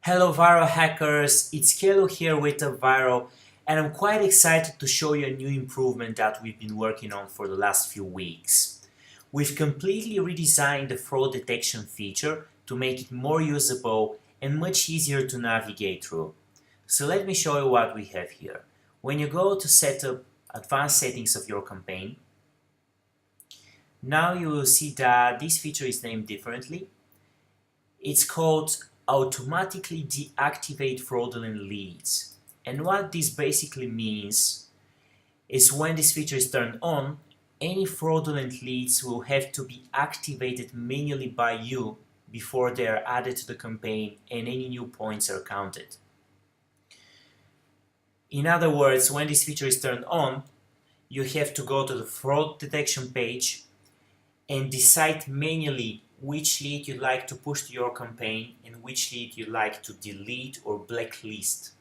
Hello viral hackers, it's Kelo here with UpViral, and I'm quite excited to show you a new improvement that we've been working on for the last few weeks. We've completely redesigned the fraud detection feature to make it more usable and much easier to navigate through. So let me show you what we have here. When you go to set up advanced settings of your campaign, now you will see that this feature is named differently. It's called automatically deactivate fraudulent leads. And what this basically means is when this feature is turned on, any fraudulent leads will have to be activated manually by you before they are added to the campaign and any new points are counted. In other words, when this feature is turned on, you have to go to the fraud detection page and decide manually which lead you'd like to push to your campaign and which lead you'd like to delete or blacklist.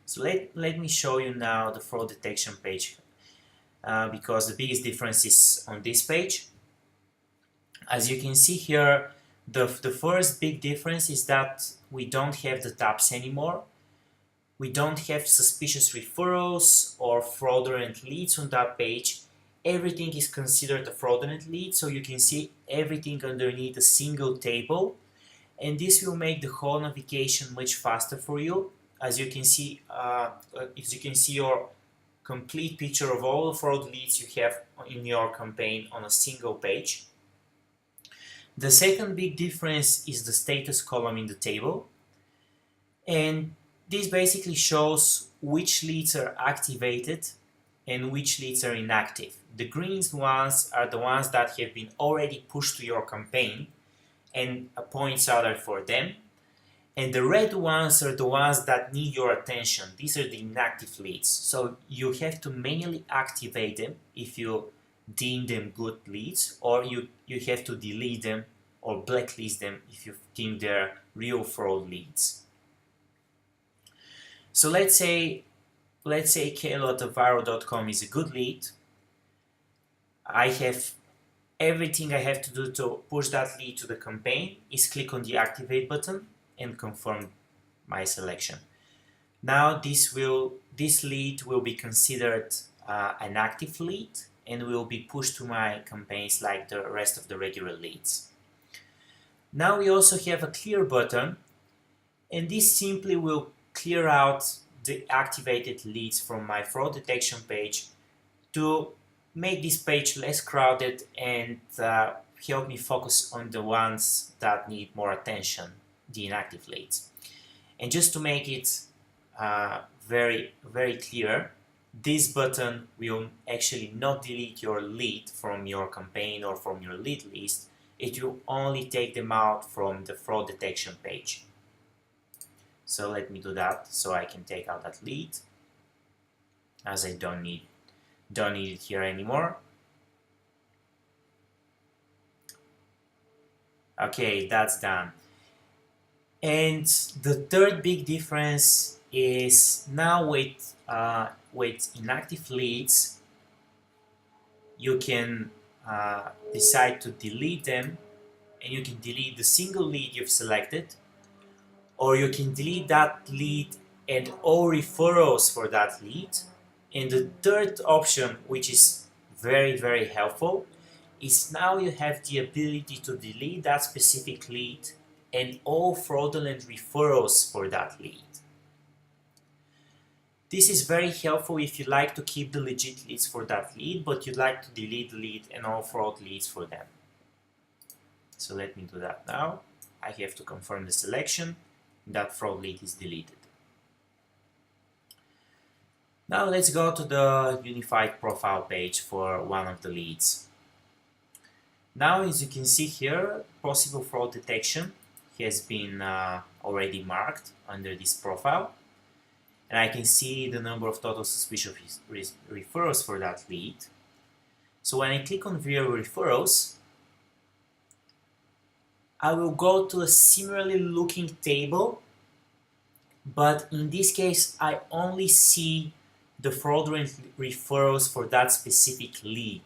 So let me show you now the fraud detection page because the biggest difference is on this page. As you can see here, the first big difference is that we don't have the tabs anymore. We don't have suspicious referrals or fraudulent leads on that page. Everything is considered a fraudulent lead, so you can see everything underneath a single table, and this will make the whole navigation much faster for you. As you can see your complete picture of all the fraud leads you have in your campaign on a single page. The second big difference is the status column in the table, and this basically shows which leads are activated and which leads are inactive. The green ones are the ones that have been already pushed to your campaign and points are for them. And the red ones are the ones that need your attention. These are the inactive leads. So you have to manually activate them if you deem them good leads, or you have to delete them or blacklist them if you think they're real fraud leads. So let's say kelo@viral.com is a good lead. I have everything I have to do to push that lead to the campaign is click on the activate button and confirm my selection. Now this lead will be considered an active lead and will be pushed to my campaigns like the rest of the regular leads. Now we also have a clear button, and this simply will clear out the activated leads from my fraud detection page to make this page less crowded and help me focus on the ones that need more attention, the inactive leads. And just to make it very clear, this button will actually not delete your lead from your campaign or from your lead list. It will only take them out from the fraud detection page. So let me do that so I can take out that lead, as I don't need it here anymore. Okay, that's done. And the third big difference is now with inactive leads, you can decide to delete them, and you can delete the single lead you've selected, or you can delete that lead and all referrals for that lead. And the third option, which is very helpful, is now you have the ability to delete that specific lead and all fraudulent referrals for that lead. This is very helpful if you like to keep the legit leads for that lead, but you'd like to delete the lead and all fraud leads for them. So let me do that now. I have to confirm the selection. That fraud lead is deleted. Now let's go to the unified profile page for one of the leads. Now, as you can see here, possible fraud detection has been already marked under this profile, and I can see the number of total suspicious referrals for that lead. So when I click on view referrals, I will go to a similarly looking table, but in this case I only see the fraudulent referrals for that specific lead.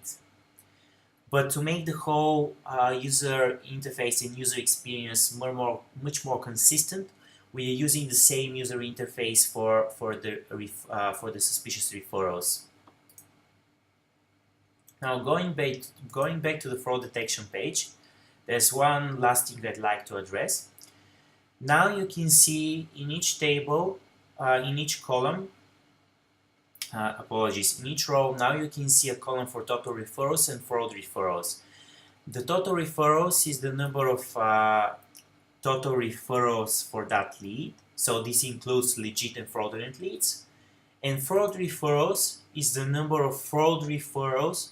But to make the whole user interface and user experience much more consistent, we are using the same user interface for the suspicious referrals. Now going back to the fraud detection page, there's one last thing I'd like to address. Now you can see in each table, in each column, in each row, now you can see a column for total referrals and fraud referrals. The total referrals is the number of total referrals for that lead, so this includes legit and fraudulent leads. And fraud referrals is the number of fraud referrals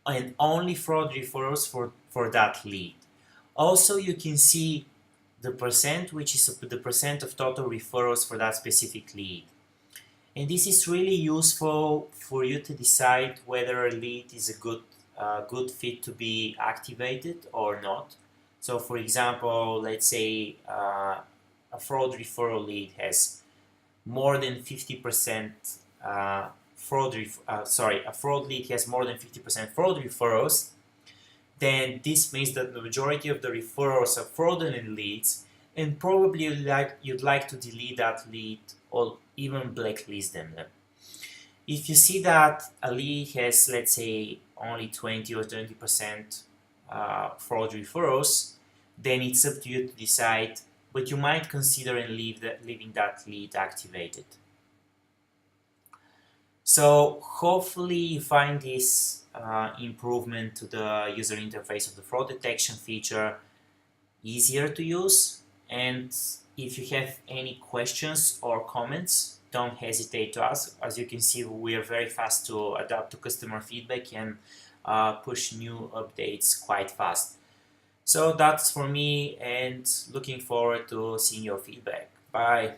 and only fraud referrals for that lead. Also, you can see the percent, which is the percent of total referrals for that specific lead. And this is really useful for you to decide whether a lead is a good fit to be activated or not. So for example, let's say a fraud referral lead has more than 50% a fraud lead has more than 50% fraud referrals, then this means that the majority of the referrals are fraudulent leads, and probably you'd like to delete that lead or even blacklist them. If you see that a lead has, let's say, only 20 or 20% fraud referrals, then it's up to you to decide, but you might consider leaving that lead activated. So hopefully you find this improvement to the user interface of the fraud detection feature easier to use. And if you have any questions or comments, don't hesitate to ask. As you can see, we are very fast to adapt to customer feedback and push new updates quite fast. So that's for me, and looking forward to seeing your feedback. Bye.